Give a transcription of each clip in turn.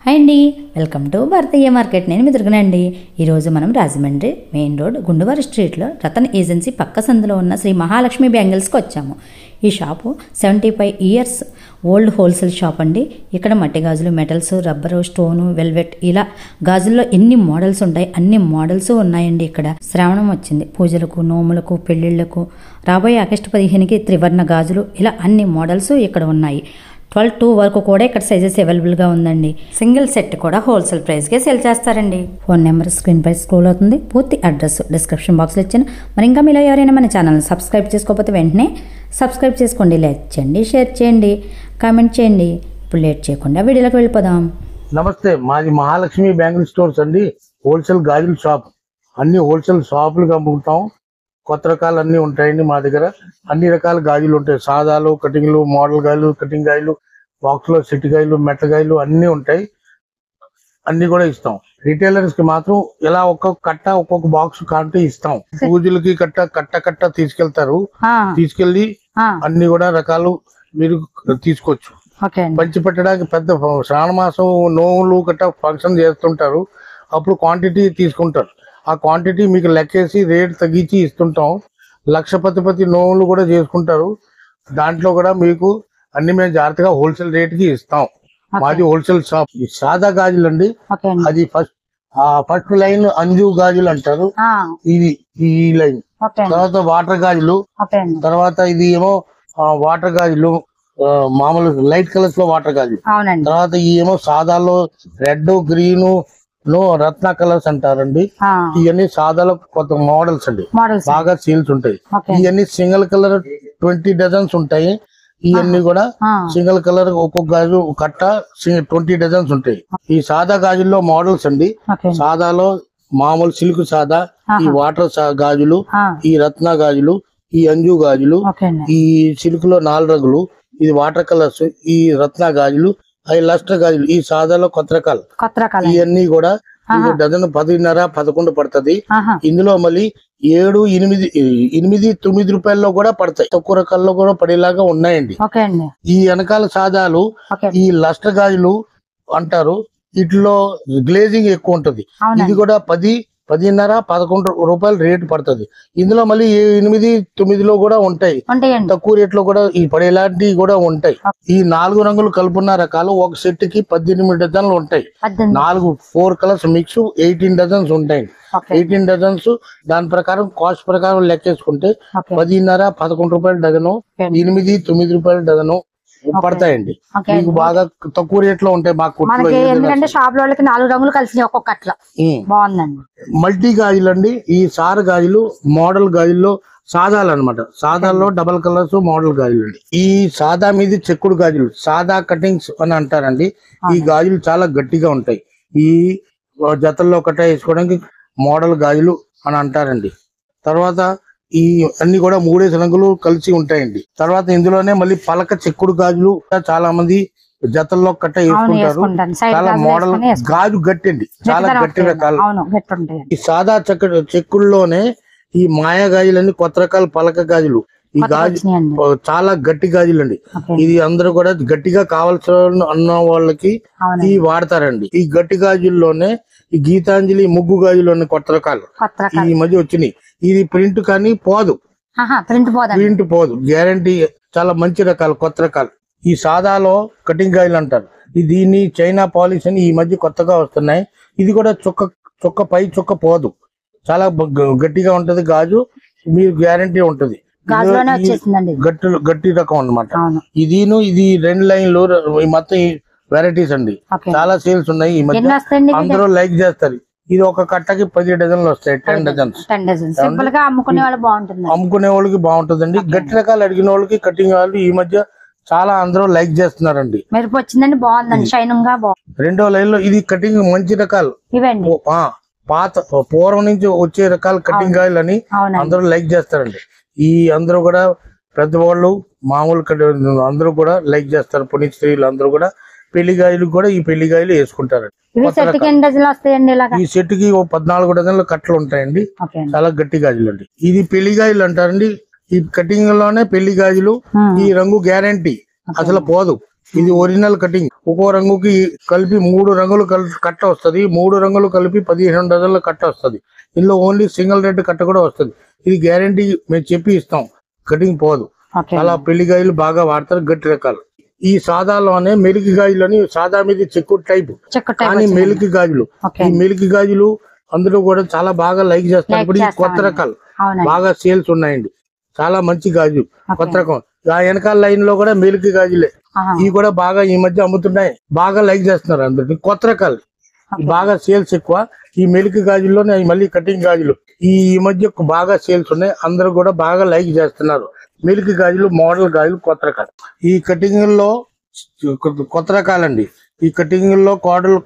Hi అండి, welcome to Bharatiya market. నేను మీ దుర్గనండి. ఈరోజు మనం రాజమండ్రి మెయిన్ రోడ్ గుండువారి స్ట్రీట్లో రతన్ ఏజెన్సీ పక్క సందులో ఉన్న శ్రీ మహాలక్ష్మి బ్యాంగిల్స్కి వచ్చాము. ఈ shop 75 years old wholesale shop అండి. ఇక్కడ మట్టి గాజులు, మెటల్స్, రబ్బరు, స్టోను, వెల్వెట్ ఇలా గాజుల్లో ఎన్ని మోడల్స్ ఉంటాయి అన్ని మోడల్స్ ఉన్నాయండి. ఇక్కడ శ్రావణం వచ్చింది, పూజలకు, నోములకు, పెళ్లిళ్లకు, రాబోయే ఆగస్టు 15కి త్రివర్ణ గాజులు ఇలా అన్ని మోడల్స్ ఇక్కడ ఉన్నాయి. 12 వరకు కూడా ఇక్కడ సైజెస్ అవైలబుల్గా ఉందండి. సింగిల్ సెట్ కూడా హోల్సేల్ ప్రైస్కే సేల్ చేస్తారండి. ఫోన్ నెంబర్ స్క్రీన్ పై స్క్రోల్ అవుతుంది. పూర్తి అడ్రస్ డిస్క్రిప్షన్ బాక్స్లో ఇచ్చాను. మరి ఇంకా మీలో ఎవరైనా మన ఛానల్ని సబ్స్క్రైబ్ చేసుకోకపోతే వెంటనే సబ్స్క్రైబ్ చేసుకోండి. లైక్ చేయండి, షేర్ చేయండి, కామెంట్ చేయండి. ఇప్పుడు లేట్ చేయకుండా వీడియోలోకి వెళ్ళిపోదాం. నమస్తే, మాది మహాలక్ష్మి బ్యాంగిల్ స్టోర్స్ అండి. హోల్సేల్ గాజుల షాప్. అన్ని హోల్సేల్ షాపులుగా అమ్ముకుంటాం. కొత్త రకాలు అన్ని ఉంటాయండి మా దగ్గర. అన్ని రకాల గాజులు ఉంటాయి. సాదాలు, కటింగ్లు, మోడల్ గాయలు, కటింగ్ గాయలు, బాక్స్ లో సెట్ గాయలు, మెట్ల గాయలు అన్ని ఉంటాయి. అన్ని కూడా ఇస్తాం. రిటైలర్స్ కి మాత్రం ఇలా ఒక్కొక్క కట్ట ఒక్కొక్క బాక్స్ కాంటే ఇస్తాం. పూజలకి కట్ట తీసుకెళ్తారు. తీసుకెళ్లి అన్ని కూడా రకాలు మీరు తీసుకోవచ్చు. పంచి పెట్టడానికి పెద్ద శ్రావణ మాసం నోములు ఫంక్షన్ చేస్తుంటారు. అప్పుడు క్వాంటిటీ తీసుకుంటారు. ఆ క్వాంటిటీ మీకు లెక్కేసి రేట్ తగ్గించి ఇస్తుంటాం. లక్షపతి నోములు కూడా చేసుకుంటారు. దాంట్లో కూడా మీకు అన్ని మేము జాగ్రత్తగా హోల్సేల్ రేట్ కి ఇస్తాం. మాది హోల్సేల్ షాప్. ఈ సాదా గాజులు అండి. అది ఫస్ట్ లైన్ అంజు గాజులు అంటారు. ఇది ఈ లైన్. తర్వాత వాటర్ గాజులు. తర్వాత ఇది ఏమో వాటర్ గాజులు, మామూలు లైట్ కలర్స్ లో వాటర్ గాజులు. తర్వాత ఈ ఏమో సాదాలో రెడ్, గ్రీన్, రత్న కలర్స్ అంటారండి. ఇవన్నీ సాదాలో కొత్త మోడల్స్ అండి. బాగా సేల్స్ ఉంటాయి. ఇవన్నీ సింగిల్ కలర్ 20 డజన్స్ ఉంటాయి. ఇవన్నీ కూడా సింగిల్ కలర్ ఒక్కొక్క గాజు కట్ట 20 డజన్స్ ఉంటాయి. ఈ సాదా గాజుల్లో మోడల్స్ అండి. సాదాలో మామూలు సిల్క్ సాదా, ఈ వాటర్ గాజులు, ఈ రత్న గాజులు, ఈ అంజు గాజులు, ఈ సిల్క్ లో 4 రంగులు, ఇది వాటర్ కలర్స్, ఈ రత్న గాజులు, అవి లస్టర్ గాజులు, ఈ సాదాలో కొత్త రకాలు. ఇవన్నీ కూడా డజన్ 10.5, 11 పడుతుంది. ఇందులో మళ్ళీ 7, 8, 9 రూపాయల్లో కూడా పడతాయి. తక్కువ రకాల్లో కూడా పడేలాగా ఉన్నాయండి. ఈ వెనకాల సాదాలు ఈ లస్టర్ గాజులు అంటారు. వీటిలో గ్లేజింగ్ ఎక్కువ ఉంటది. ఇది కూడా 10.5, 11 రూపాయలు రేటు పడుతుంది. ఇందులో మళ్ళీ 8, 9లో కూడా ఉంటాయి. తక్కువ రేట్ లో కూడా ఈ పడేలాంటివి కూడా ఉంటాయి. ఈ 4 రంగులు కలుపున్న రకాలు ఒక సెట్ కి 18 డజన్లు ఉంటాయి. 4 కలర్స్ మిక్స్ 18 డజన్స్ ఉంటాయి. 18 డజన్స్ దాని ప్రకారం కాస్ట్ ప్రకారం లెక్కేసుకుంటే 10.5, 11 రూపాయల డజను, 8, 9 రూపాయల డజను పడతాయండి. మీకు బాగా తక్కువ రేట్ లో ఉంటాయి. మాకు షాప్ లో 4 రంగులు కలిసి ఒక్కొక్క అట్లా బాగుందండి. మల్టీ గాజులు అండి. ఈ సార్ గాజులు మోడల్ గాజుల్లో సాదాలు అనమాట. సాదాల్లో డబల్ కలర్స్ మోడల్ గాజులు అండి. ఈ సాదా మీద చెక్కుడు గాజులు, సాదా కటింగ్స్ అని అంటారండి. ఈ గాజులు చాలా గట్టిగా ఉంటాయి. ఈ జతల్లో కట్ట వేసుకోవడానికి మోడల్ గాజులు అని అంటారండి. తర్వాత ఈ అన్ని కూడా 3 రంగులు కలిసి ఉంటాయండి. తర్వాత ఇందులోనే మళ్ళీ పలక చెక్కుడు గాజులు చాలా మంది జతల్లో కట్ట వేసుకుంటారు. చాలా మోడల్ గాజు గట్టి అండి. చాలా గట్టి రకాలు. ఈ సాదా చెక్కుల్లోనే ఈ మాయా గాజులన్నీ కొత్త రకాల పలక గాజులు. ఈ గాజు చాలా గట్టి గాజులు అండి. ఇది అందరూ కూడా గట్టిగా కావాల్సిన అన్న వాళ్ళకి ఈ వాడతారండి. ఈ గట్టి గాజుల్లోనే ఈ గీతాంజలి ముగ్గు గాజులు కొత్త రకాలు ఈ మధ్య వచ్చినాయి. ఇది ప్రింట్ కానీ పోదు. ప్రింట్ పోదు, గ్యారంటీ. చాలా మంచి రకాలు, కొత్త రకాలు. ఈ సాదాలో కటింగ్ గాజులు అంటారు. దీన్ని చైనా పాలిష్ అని ఈ మధ్య కొత్తగా వస్తున్నాయి. ఇది కూడా చుక్క పై చుక్క పోదు. చాలా గట్టిగా ఉంటది గాజు. మీరు గ్యారంటీ ఉంటది. గట్టి రకం అన్నమాట. ఇది 2 లైన్లు మొత్తం వెరైటీస్ అండి. చాలా సేల్స్ ఉన్నాయి ఈ మధ్య. అందరూ లైక్ చేస్తారు. ఇది ఒక కట్టకి 10 డజన్లు వస్తాయి. 10 డజన్స్ అమ్ముకునే వాళ్ళకి బాగుంటుందండి. గట్టి రకాలు అడిగిన వాళ్ళకి కటింగ్ వాళ్ళు ఈ మధ్య చాలా అందరూ లైక్ చేస్తున్నారండి. రెండో లైన్ లో ఇది కటింగ్ మంచి రకాలు, పాత పూర్వం నుంచి వచ్చే రకాల కటింగ్ ఆయిల్ అని అందరూ లైక్ చేస్తారండి. ఈ అందరూ కూడా పెద్దవాళ్ళు మామూలు అందరూ కూడా లైక్ చేస్తారు. పునీత్ స్త్రీలు అందరూ కూడా పెళ్లిగాయలు కూడా ఈ పెళ్లిగాయలు వేసుకుంటారండి. ఈ సెట్ కి 14 డజన్ల కట్టలు ఉంటాయండి. చాలా గట్టి గాజులు అండి. ఇది పెళ్లిగాయలు అంటారండి. ఈ కటింగ్ లోనే పెళ్లి గాజులు. ఈ రంగు గ్యారంటీ, అసలు పోదు. ఇది ఒరిజినల్ కటింగ్. ఒక్కో రంగుకి కలిపి 3 రంగులు కట్ట వస్తుంది. 3 రంగులు కలిపి 15 డజన్ల కట్ట వస్తుంది. ఇందులో ఓన్లీ సింగిల్ రెడ్ కట్ట కూడా వస్తుంది. ఇది గ్యారంటీ మేము చెప్పి ఇస్తాం, కటింగ్ పోదు. చాలా పెళ్లిగాయలు బాగా వాడతారు, గట్టి రకాలు. ఈ సాదాలోనే మెలికి గాజులు అని, సాదా మీద చెక్కు టైప్ కానీ మెలికి గాజులు. ఈ మెలికి గాజులు అందులో కూడా చాలా బాగా లైక్ చేస్తారు. ఇప్పుడు ఈ కొత్త రకాలు బాగా సేల్స్ ఉన్నాయండి. చాలా మంచి గాజు, కొత్త రకం. ఆ వెనకాల లైన్ లో కూడా మెలికి గాజులే. ఇవి కూడా బాగా ఈ మధ్య అమ్ముతున్నాయి, బాగా లైక్ చేస్తున్నారు అందరికి. కొత్త రకాలు బాగా సేల్స్ ఎక్కువ. ఈ మెలికి గాజుల్లోనే మళ్ళీ కటింగ్ గాజులు ఈ మధ్య బాగా సేల్స్ ఉన్నాయి, అందరూ కూడా బాగా లైక్ చేస్తున్నారు. మెలికి గాజులు, మోడల్ గాజులు, కొత్త రకాలు. ఈ కటింగ్ లో కొత్త రకాలండి. ఈ కటింగ్ లో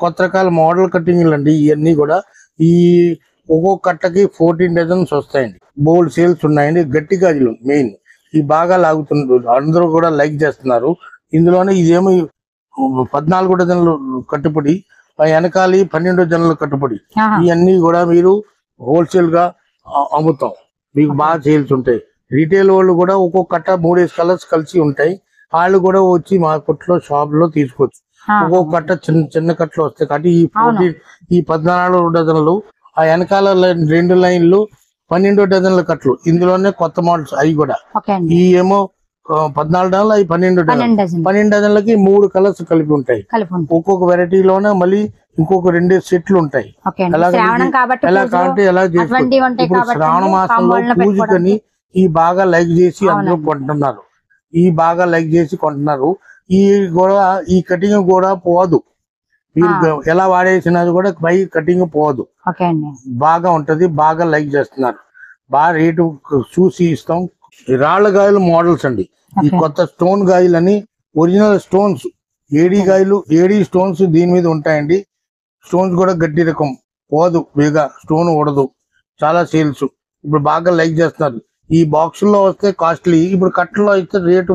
కొత్త రకాల మోడల్ కటింగ్లు అండి. ఇవన్నీ కూడా ఈ ఒక్కొక్క కట్టకి 14 డజన్స్ వస్తాయండి. బోల్డ్ సేల్స్ ఉన్నాయండి. గట్టి గాజులు మెయిన్ ఈ బాగా లాగుతున్నారు, అందరూ కూడా లైక్ చేస్తున్నారు. ఇందులోనే ఇదేమో 14 డజన్లు కట్టుబడి, వెనకాలి 12 డజన్ల కట్టుబడి. ఇవన్నీ కూడా మీరు హోల్సేల్ గా అమ్ముతాం, మీకు బాగా సేల్స్ ఉంటాయి. రీటైల్ వాళ్ళు కూడా ఒక్కొక్క కట్ట 3 కలర్స్ కలిసి ఉంటాయి. వాళ్ళు కూడా వచ్చి మా కొట్లో షాప్ లో తీసుకోవచ్చు. ఒక్కొక్క కట్ట చిన్న కట్టలు వస్తాయి కాబట్టి ఈ 14 డజన్లు, ఆ వెనకాల 2 లైన్లు 12 డజన్ల కట్టలు. ఇందులోనే కొత్త మోడల్స్ అవి కూడా. ఈ ఏమో 14 డజన్లు, అవి 12 డజన్లకి 3 కలర్స్ కలిపి ఉంటాయి. ఒక్కొక్క వెరైటీలోనే మళ్ళీ ఇంకొక 2 సెట్లు ఉంటాయి. ఎలా కావాలంటే ఎలా చేసుకోవచ్చు. ఇప్పుడు శ్రావణ మాసంలో పూజకని ఈ బాగా లైక్ చేసి అందరూ కొంటున్నారు. ఈ బాగా లైక్ చేసి కొంటున్నారు. ఈ కూడా ఈ కటింగ్ కూడా పోదు. మీరు ఎలా వాడేసినది కూడా పై కటింగ్ పోదు, బాగా ఉంటది. బాగా లైక్ చేస్తున్నారు, బాగా రేటు చూసి ఇస్తాం. రాళ్ల గాయలు మోడల్స్ అండి. ఈ కొత్త స్టోన్ గాయలు అని, ఒరిజినల్ స్టోన్స్, ఏడీ స్టోన్స్ దీని మీద ఉంటాయండి. స్టోన్స్ కూడా గట్టి రకం, పోదు, బేగా స్టోన్ ఊడదు. చాలా సేల్స్ ఇప్పుడు బాగా లైక్ చేస్తున్నారు. ఈ బాక్స్ లో వస్తే కాస్ట్లీ, ఇప్పుడు కట్టలో అయితే రేటు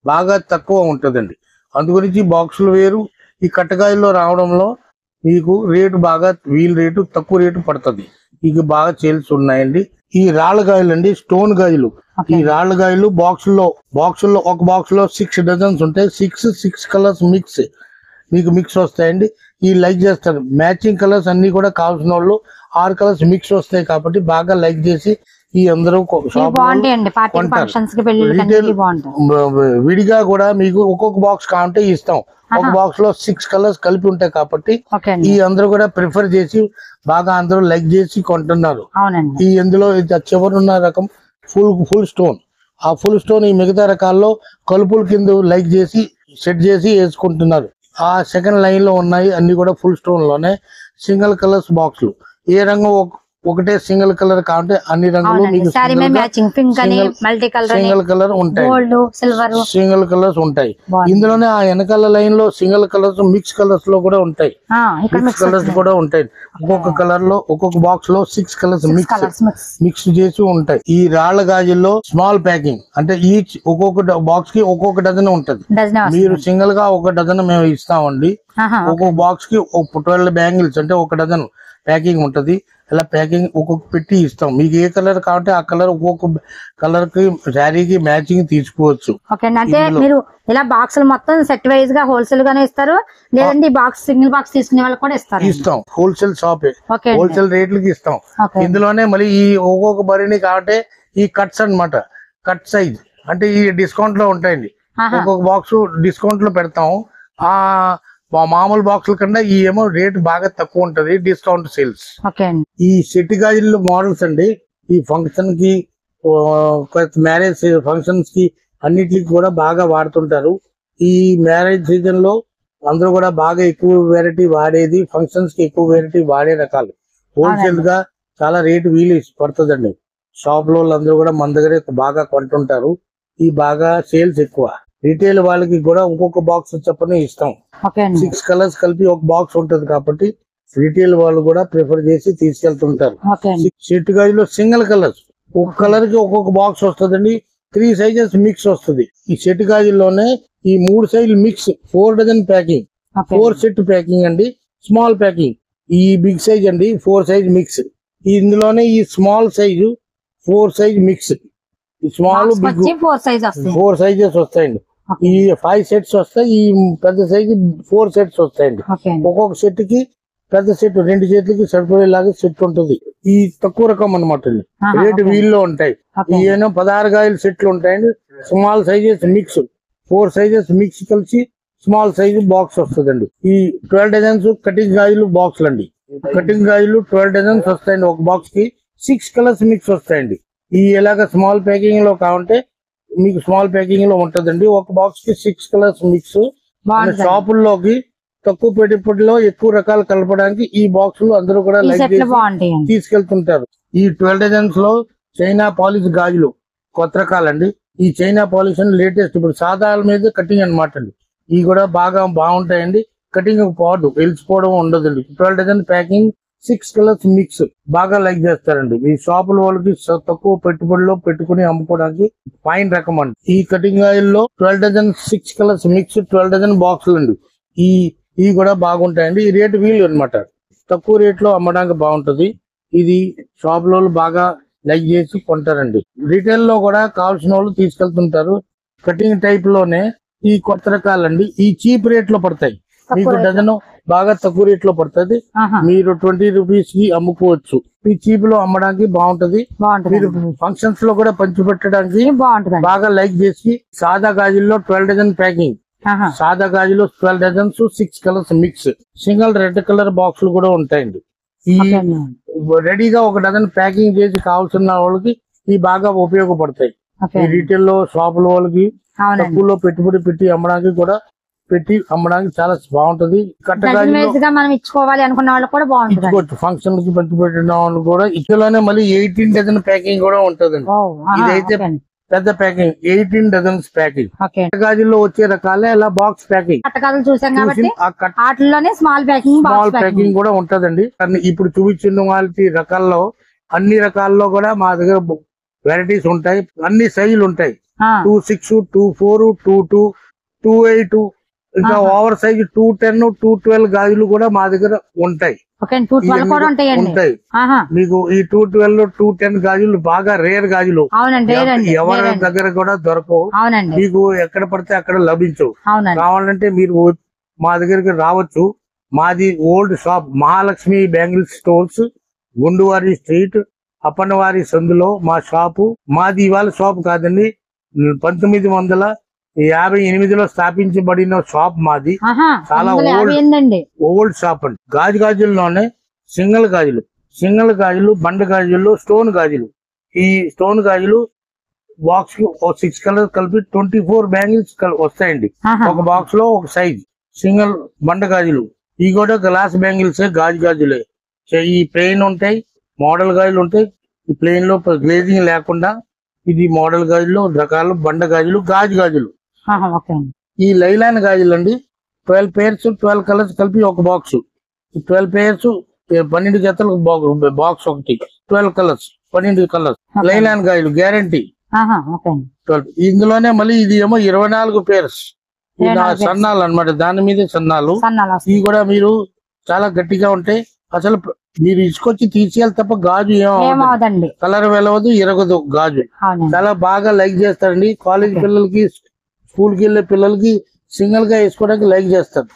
బాగా తక్కువ ఉంటదండి. అందుగురించి బాక్సులు వేరు. ఈ కట్టగాయల్లో రావడంలో మీకు రేటు బాగా వీల్ రేటు తక్కువ రేటు పడుతుంది. ఇక బాగా సేల్స్ ఉన్నాయండి. ఈ రాళ్ళ గాయలు అండి, స్టోన్ గాయలు. ఈ రాళ్ళ గాయలు బాక్సుల్లో ఒక బాక్స్ లో 6 డజన్స్ ఉంటాయి. 6 కలర్స్ మీకు మిక్స్ వస్తాయండి. ఈ లైక్ చేస్తారు. మ్యాచింగ్ కలర్స్ అన్ని కూడా కావాల్సిన వాళ్ళు 6 కలర్స్ మిక్స్ వస్తాయి కాబట్టి బాగా లైక్ చేసి ఈ అందరూ విడిగా కూడా మీకు ఒక్కొక్క బాక్స్ కావాలంటే ఇస్తాం. ఒక బాక్స్ లో 6 కలర్స్ కలిపి ఉంటాయి కాబట్టి ఈ అందరూ కూడా ప్రిఫర్ చేసి బాగా అందరూ లైక్ చేసి కొంటున్నారు. ఈ ఇందులో చివరున్న రకం ఫుల్ స్టోన్. ఆ ఫుల్ స్టోన్ ఈ మిగతా రకాల్లో కలుపుల కింద లైక్ చేసి సెట్ చేసి వేసుకుంటున్నారు. ఆ సెకండ్ లైన్ లో ఉన్నాయి అన్ని కూడా ఫుల్ స్టోన్ లోనే. సింగిల్ కలర్స్ బాక్సులు, ఏ రంగు ఒకటే సింగిల్ కలర్ కావాలంటే అన్ని రంగులు సింగిల్ కలర్ ఉంటాయి. సింగిల్ కలర్స్ ఉంటాయి. ఇందులోనే ఆ వెనకాల లైన్ లో సింగిల్ కలర్స్, మిక్స్ కలర్స్ లో కూడా ఉంటాయి. మిక్స్ కలర్స్ కూడా ఉంటాయి. ఒక్కొక్క కలర్ లో ఒక్కొక్క బాక్స్ లో 6 కలర్స్ మిక్స్ చేసి ఉంటాయి. ఈ రాళ్ల గాజుల్లో స్మాల్ ప్యాకింగ్ అంటే ఈచ్ ఒక్కొక్క బాక్స్ కి ఒక్కొక్క డజన్ ఉంటది. మీరు సింగిల్ గా 1 డజన్ మేము ఇస్తామండి. ఒక్కొక్క బాక్స్ కి 12 బ్యాంగిల్స్ అంటే 1 డజన్ ప్యాకింగ్ ఉంటది. ఇలా ప్యాకింగ్ ఒక్కొక్క పెట్టి ఇస్తాం. మీకు ఏ కలర్ కావాలంటే ఆ కలర్ ఒక్కొక్క కలర్ కి శారీకి మ్యాచింగ్ తీసుకోవచ్చు. అంటే మీరు ఇలా బాక్స్ మొత్తం సెట్ వైజ్ గా హోల్సేల్ గానే ఇస్తారు, లేదంటే బాక్స్ సింగిల్ బాక్స్ తీసుకునే వాళ్ళకి కూడా ఇస్తాం. హోల్సేల్ షాపే, హోల్సేల్ రేట్లకి ఇస్తాం. ఇందులోనే మళ్ళీ ఈ ఒక్కొక్క బరిని కావాలంటే ఈ కట్స్ అన్నమాట. కట్ సైజ్ అంటే ఈ డిస్కౌంట్ లో ఉంటాయండి. ఒక్కొక్క బాక్స్ డిస్కౌంట్ లో పెడతాం. ఆ మామూలు బాక్సుల కన్నా ఈ ఏమో రేట్ బాగా తక్కువ ఉంటది, డిస్కౌంట్ సేల్స్. ఈ సెట్ గాజులు మోడల్స్ అండి. ఈ ఫంక్షన్ కి, మ్యారేజ్ ఫంక్షన్స్ కి అన్నిటికి కూడా బాగా వాడుతుంటారు. ఈ మ్యారేజ్ సీజన్ లో అందరూ కూడా బాగా ఎక్కువ వెరైటీ వాడేది, ఫంక్షన్స్ కి ఎక్కువ వెరైటీ వాడే రకాలు. హోల్సేల్ గా చాలా రేటు వీలు పడుతుందండి. షాప్ లో అందరూ కూడా మన దగ్గర బాగా కొంటుంటారు. ఈ బాగా సేల్స్ ఎక్కువ. రీటైల్ వాళ్ళకి కూడా ఒక్కొక్క బాక్స్ చెప్పని ఇస్తాం. 6 కలర్స్ కలిపి ఒక బాక్స్ ఉంటది కాబట్టి రీటైల్ వాళ్ళు కూడా ప్రిఫర్ చేసి తీసుకెళ్తుంటారు. సెట్ గాజులో సింగిల్ కలర్స్, ఒక కలర్ కి ఒక్కొక్క బాక్స్ వస్తుందండి. 3 సైజెస్ మిక్స్ వస్తుంది. ఈ సెట్ గాజుల్లోనే ఈ 3 సైజులు mix 4 dozen packing, 4 set packing అండి. స్మాల్ ప్యాకింగ్ ఈ బిగ్ సైజ్ అండి, 4 సైజ్ మిక్స్. ఇందులోనే ఈ small size 4 size mix. Small big 4 sizes వస్తాయండి. ఈ 5 సెట్స్ వస్తాయి. ఈ పెద్ద సైజు 4 సెట్స్ వస్తాయండి. ఒక్కొక్క సెట్ కి పెద్ద సెట్ 2 చేతులకి సరిపోయేలాగా సెట్ ఉంటుంది. ఈ తక్కువ రకం అనమాట అండి. రేటు వీల్లో ఉంటాయి. ఈయన 16 కాయలు సెట్లు ఉంటాయండి. Small sizes mix 4 sizes mix కలిసి స్మాల్ సైజు బాక్స్ వస్తుందండి. ఈ 12 డజన్స్ కటింగ్ కాయలు బాక్స్ అండి. కటింగ్ కాయలు 12 డజన్స్ వస్తాయండి. ఒక బాక్స్ కి 6 కలర్స్ మిక్స్ వస్తాయండి. ఈ ఎలాగ స్మాల్ ప్యాకింగ్ లో కావాలంటే మీకు స్మాల్ ప్యాకింగ్ లో ఉంటదండి. ఒక బాక్స్ కి 6 కలర్స్ మిక్స్. షాపుల్లోకి తక్కువ పెట్టుబడిలో ఎక్కువ రకాలు కలపడానికి ఈ బాక్స్ లో అందరూ కూడా లైక్ చేసి తీసుకెళ్తుంటారు. ఈ 12 డజన్స్ లో చైనా పాలిష్ గాజులు కొత్త రకాలండి. ఈ చైనా పాలిష్ అని లేటెస్ట్ ఇప్పుడు సాధారణ మీద కటింగ్ అనమాట అండి. ఇవి కూడా బాగుంటాయండి. కటింగ్ పాటు వెలిసిపోవడం ఉండదండి. 12 డజన్ ప్యాకింగ్ 6 కలర్స్ మిక్స్ బాగా లైక్ చేస్తారండి. ఈ షాపుల వాళ్ళకి తక్కువ పెట్టుబడిలో పెట్టుకుని అమ్ముకోవడానికి ఫైన్ రకం అండి. ఈ కటింగ్ ఆయిల్ లో 12 డజన్ 6 కలర్స్ మిక్స్ 12 డజన్ బాక్సులు అండి. ఇవి కూడా బాగుంటాయండి. ఈ రేటు వీలు అనమాట. తక్కువ రేట్ లో అమ్మడానికి బాగుంటది. ఇది షాప్ లో బాగా లైక్ చేసి కొంటారండి. రిటైల్ లో కూడా కావాల్సిన వాళ్ళు తీసుకెళ్తుంటారు. కటింగ్ టైప్ లోనే ఈ కొత్త రకాలండి. ఈ చీప్ రేట్ లో పడతాయి. మీకు డజన్ బాగా తక్కువ రేట్ లో పడుతుంది. మీరు 20 రూపీస్ కి అమ్ముకోవచ్చు. ఈ చీప్ లో అమ్మడానికి బాగుంటది. మీరు ఫంక్షన్స్ లో కూడా పంచి పెట్టడానికి బాగా లైక్ చేసి సాదా గాజుల్లో 12 డజన్ ప్యాకింగ్. సాదా గాజులో 12 dozens 6 colours mix. Single red colour బాక్సులు కూడా ఉంటాయండి. ఈ రెడీగా ఒక డజన్ ప్యాకింగ్ చేసి కావాల్సిన వాళ్ళకి ఈ బాగా ఉపయోగపడతాయి. ఈ రీటైల్ లో షాపుల వాళ్ళకి తక్కువలో పెట్టుబడి పెట్టి అమ్మడానికి చాలా బాగుంటది. మనం ఇచ్చుకోవాలి అనుకున్న వాళ్ళు కూడా ఇచ్చుకోవచ్చు. ఫంక్షన్ కి పంచి పెట్టిన వాళ్ళు కూడా ఇట్లనే మళ్ళీ 18 డజన్ ప్యాకింగ్ కూడా ఉంటదండి. ఇదైతే పెద్ద ప్యాకింగ్ 18 డజన్స్ ప్యాకింగ్. గాజుల్లో వచ్చే రకాలే ఇలా బాక్స్ ప్యాకింగ్ స్మాల్ ప్యాకింగ్ కూడా ఉంటదండి. ఇప్పుడు చూపించిన వాళ్ళ రకాల్లో అన్ని రకాల్లో కూడా మా దగ్గర వెరైటీస్ ఉంటాయి. అన్ని సైజులు ఉంటాయి. 26, 24, 22, 28 ఇంకా ఓవర్ సైజ్ 210, 212 గాజులు కూడా మా దగ్గర ఉంటాయి. ఉంటాయి. మీకు ఈ 212, 210 గాజులు బాగా రేర్ గాజులు. ఎవరి దగ్గర కూడా దొరకవు. మీకు ఎక్కడ పడితే అక్కడ లభించవు. కావాలంటే మీరు మా దగ్గరికి రావచ్చు. మాది old shop Mahalakshmi bangle stores, గుండువారి స్ట్రీట్, అప్పన్నవారి సందులో మా షాపు. మాది ఇవాళ షాప్ కాదండి. 1958లో స్థాపించబడిన షాప్ మాది. చాలా ఓల్డ్ షాప్ అండి. గాజుల్లోనే సింగల్ గాజులు, బండ గాజులు, స్టోన్ గాజులు. ఈ స్టోన్ గాజులు బాక్స్ కి 6 కలర్స్ కలిపి 24 బ్యాంగిల్స్ వస్తాయండి. ఒక బాక్స్ లో ఒక సైజ్. సింగల్ బండ గాజులు ఇవి కూడా గ్లాస్ బ్యాంగిల్స్ గాజులే. ఈ ప్లెయిన్ ఉంటాయి, మోడల్ గాజులు ఉంటాయి. ఈ ప్లెయిన్ లో గ్లేజింగ్ లేకుండా ఇది మోడల్ గాజులు రకాలు. బండ గాజులు, గాజులు. ఈ లైలాన్ గాజులు అండి. 12 పేర్స్ 12 కలర్స్ కలిపి ఒక బాక్స్. 12 పేర్స్ 12 జతలు బాక్స్ ఒకటి. 12 కలర్స్ 12 కలర్స్ లైలాన్ గాజులు గ్యారంటీ. ఇందులోనే మళ్ళీ ఇది ఏమో 24 పేర్స్. సన్నాలు అన్నమాట. దాని మీదే సన్నాలు. ఇవి కూడా మీరు చాలా గట్టిగా ఉంటాయి. అసలు మీరు ఇసుకొచ్చి తీసేయాలి తప్ప గాజు ఏమవుతుంది, కలర్ వెళ్ళవదు, ఇరగదు. గాజు చాలా బాగా లైక్ చేస్తారండి. కాలేజ్ పిల్లలకి, స్కూల్ కి వెళ్ళే పిల్లలకి సింగిల్ గా వేసుకోవడానికి లైక్ చేస్తారు.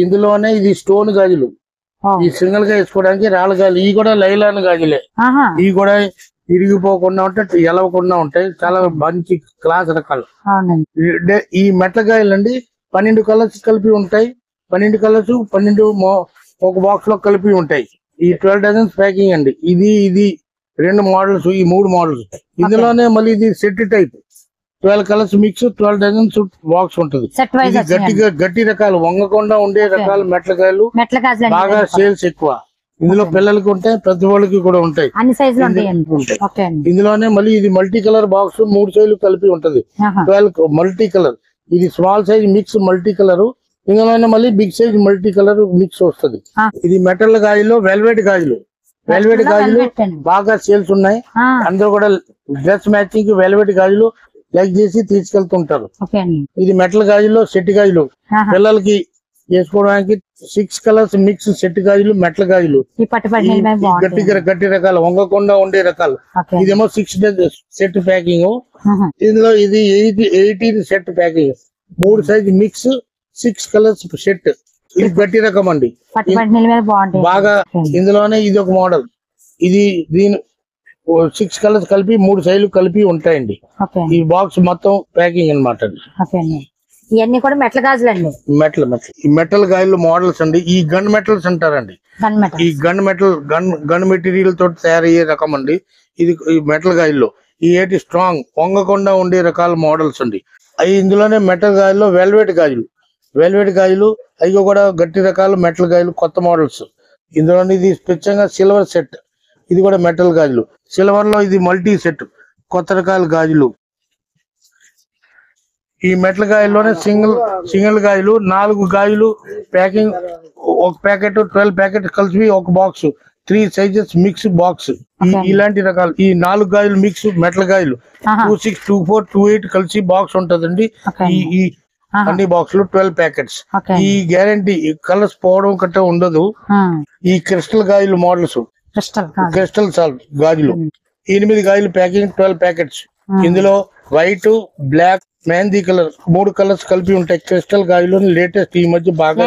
ఇందులోనే ఇది స్టోన్ గాజులు. ఈ సింగిల్ గా వేసుకోవడానికి రాళ్ళ గాజులు. ఇవి కూడా లైలాన్ గాజులే. ఇవి కూడా ఇరిగిపోకుండా ఉంటాయి, ఎలవకుండా ఉంటాయి. చాలా మంచి క్లాస్ రకాలు. ఈ మెట్లకాయలు అండి 12 కలర్స్ కలిపి ఉంటాయి. 12 కలర్స్ 12 ఒక బాక్స్ లో కలిపి ఉంటాయి. ఈ 12 డజన్స్ ప్యాకింగ్ అండి. ఇది 2 మోడల్స్, ఈ 3 మోడల్స్. ఇందులోనే మళ్ళీ ఇది set type 12 colours mix 12 dozens box ఉంటుంది. గట్టి రకాలు, వంగకుండా ఉండే రకాలు మెట్లకాయలు బాగా సేల్స్ ఎక్కువ. ఇందులో పిల్లలకి ఉంటాయి, పెద్ద వాళ్ళకి కూడా ఉంటాయి. ఇందులోనే మళ్ళీ ఇది మల్టీ కలర్ బాక్స్ 3 సైజులు కలిపి ఉంటది. 12 మల్టీ కలర్. ఇది small size mix multi colour. ఇందులోనే మళ్ళీ big size multi colour mix వస్తుంది. ఇది మెటల్ గాజులు, వెల్వెట్ గాజులు బాగా సేల్స్ ఉన్నాయి. అందరూ కూడా డ్రెస్ మ్యాచింగ్ వెల్వెట్ గాజులు లైక్ చేసి తీసుకెళ్తుంటారు. ఇది మెటల్ గాజుల్లో సెట్ గాజులు పిల్లలకి వేసుకోవడానికి 6 కలర్స్ మిక్స్ సెట్ గాజులు, మెటల్ గాజులు గట్టి రకాలు, వంగకుండా ఉండే రకాలు. ఇదేమో 6 సెట్ ప్యాకింగ్. ఇందులో ఇది 18 set packing. 3 size mix 6 colours set. ఇది గట్టి రకం అండి, బాగా. ఇందులోనే ఇది ఒక మోడల్, ఇది దీని 6 కలర్స్ కలిపి 3 సైజులు కలిపి ఉంటాయండి. ఈ బాక్స్ మొత్తం ప్యాకింగ్ అనమాట. ఇవన్నీ కూడా మెటల్ గాజులు అండి. ఈ మెటల్ గాజులు మోడల్స్ అండి. ఈ గన్ మెటల్స్ అంటారండి. ఈ గన్ మెటీరియల్ తోటి తయారయ్యే రకం అండి ఇది. ఈ మెటల్ గాజుల్లో ఈ ఏటి స్ట్రాంగ్ వంగకుండా ఉండే రకాల మోడల్స్ అండి. అవి ఇందులోనే మెటల్ గాజుల్లో వెల్వెట్ గాజులు అవి కూడా గట్టి రకాలు మెటల్ గాజులు కొత్త మోడల్స్. ఇందులోనే ఇది స్పెషల్గా సిల్వర్ సెట్, ఇది కూడా మెటల్ గాజులు. సిల్వర్ లో ఇది మల్టీ సెట్ కొత్త రకాల గాజులు. ఈ మెటల్ గాజుల్లోనే సింగిల్ గాజులు 4 గాజులు ప్యాకింగ్, ఒక ప్యాకెట్ 12 ప్యాకెట్ కలిసి ఒక బాక్స్, 3 సైజెస్ మిక్స్ బాక్స్. ఇలాంటి రకాలు ఈ 4 గాజులు మిక్స్ మెటల్ గాజులు 26, 24, 28 కలిసి బాక్స్ ఉంటదండి. ఈ అన్ని బాక్స్ లో 12 ప్యాకెట్స్. ఈ గ్యారంటీ కలర్స్ పోవడం కట్ట ఉండదు. ఈ క్రిస్టల్ గాజులు మోడల్స్, క్రిస్టల్ సాల్ట్ గాజులు 8 గాజులు ప్యాకింగ్ 12 ప్యాకెట్స్. ఇందులో white, black, mehndi colour 3 colours కలిపి ఉంటాయి. క్రిస్టల్ గాజులు లేటెస్ట్, ఈ మధ్య బాగా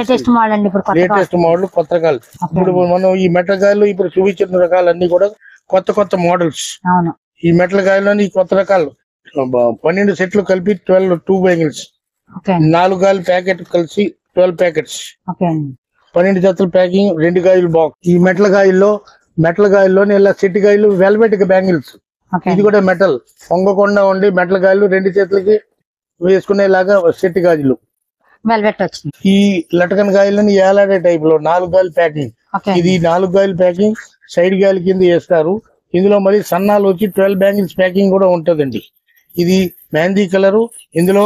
లేటెస్ట్ మోడల్ కొత్త రకాలు. ఇప్పుడు మనం ఈ మెటల్ గాజులు ఇప్పుడు చూపించిన రకాలన్నీ కూడా కొత్త మోడల్స్. ఈ మెటల్ గాజులోని కొత్త రకాలు 12 సెట్లు కలిపి 2 బ్యాంగిల్స్, 4 గాజులు ప్యాకెట్ కలిసి 12 ప్యాకెట్స్, 12 జతల ప్యాకింగ్, 2 గాజులు బాక్స్. ఈ మెటల్ గాజుల్లోని ఇలా సెట్ గాజులు వెల్వెట్ బ్యాంగిల్స్. ఇది కూడా మెటల్ పొంగకుండా ఉండి మెటల్ గాజులు 2 చేతులకి వేసుకునేలాగా సెట్ గాజులు. ఈ లటకన్ గాజులని ఏలాడే టైప్ లో 4 గాజులు ప్యాకింగ్. ఇది 4 గాజులు ప్యాకింగ్ సైడ్ గాజుల కింద వేస్తారు. ఇందులో మరి సన్నాలు వచ్చి 12 బ్యాంగిల్స్ ప్యాకింగ్ కూడా ఉంటదండి. ఇది మెహందీ కలరు, ఇందులో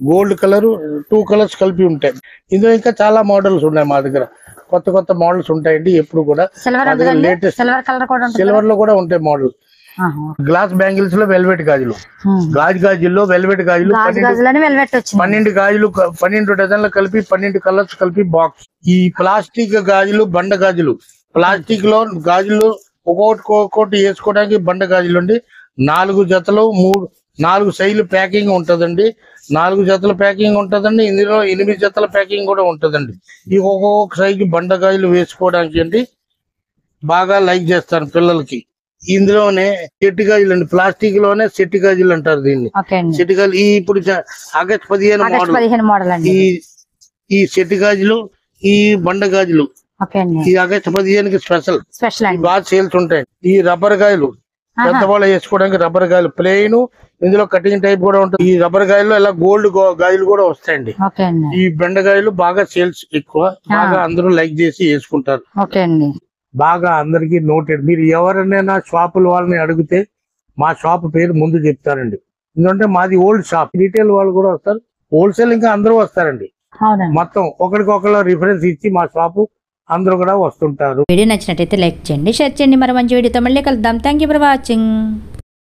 గోల్డ్ కలరు 2 కలర్స్ కలిపి ఉంటాయి. ఇందులో ఇంకా చాలా మోడల్స్ ఉన్నాయి మా దగ్గర. కొత్త మోడల్స్ ఉంటాయండి ఎప్పుడు కూడా. లేటెస్ట్ సిల్వర్ లో కూడా ఉంటాయి మోడల్. గ్లాస్ బ్యాంగిల్స్ లో వెల్వెట్ గాజులు, గాజుల్లో వెల్వెట్ గాజులు 12 గాజులు 12 డజన్లు కలిపి 12 కలర్స్ కలిపి బాక్స్. ఈ ప్లాస్టిక్ గాజులు బండ గాజులు, ప్లాస్టిక్ లో గాజులు ఒక్కొక్కటి వేసుకోవడానికి బండ గాజులు అండి. 4 జతలు 4 సైజులు ప్యాకింగ్ ఉంటదండి. 4 జతల ప్యాకింగ్ ఉంటదండి. ఇందులో 8 జతల ప్యాకింగ్ కూడా ఉంటదండి. ఈ ఒక్కొక్క సైజు బండ గాజులు వేసుకోవడానికి అండి బాగా లైక్ చేస్తారు పిల్లలకి. ఇందులోనే సెట్ గాజులు అండి, ప్లాస్టిక్ లోనే సెట్ గాజులు అంటారు దీన్ని. సెట్ గాజులు ఇప్పుడు ఆగస్ట్ 15 మోడల్. ఈ సెట్ గాజులు, ఈ బండ గాజులు ఈ ఆగస్ట్ 15కి స్పెషల్ బాగా సేల్స్ ఉంటాయి. ఈ రబ్బర్ గాజులు పెద్దవాళ్ళు వేసుకోవడానికి రబ్బర్ గాజులు ప్లెయిన్, ఇందులో కటింగ్ టైప్ కూడా ఉంటుంది. ఈ రబ్బర్ గాజుల్లో ఇలా గోల్డ్ గాజులు కూడా వస్తాయండి. ఈ బెండ గాజులు బాగా సేల్స్ ఎక్కువ, బాగా అందరూ లైక్ చేసి వేసుకుంటారు. బాగా అందరికి నోటెడ్. మీరు ఎవరినైనా షాపుల వాళ్ళని అడిగితే మా షాప్ పేరు ముందు చెప్తారండి. ఎందుకంటే మాది ఓల్డ్ షాప్, రీటైల్ వాళ్ళు కూడా వస్తారు, హోల్సేల్ ఇంకా అందరూ వస్తారండి. మొత్తం ఒకరికొకరు రిఫరెన్స్ ఇచ్చి మా షాపు అందరూ కూడా వస్తుంటారు. వీడియో నచ్చినట్టయితే లైక్ చేయండి, షేర్ చేయండి. మరి మంచి వీడియోతో మళ్ళీ కలుద్దాం. Thank you for watching.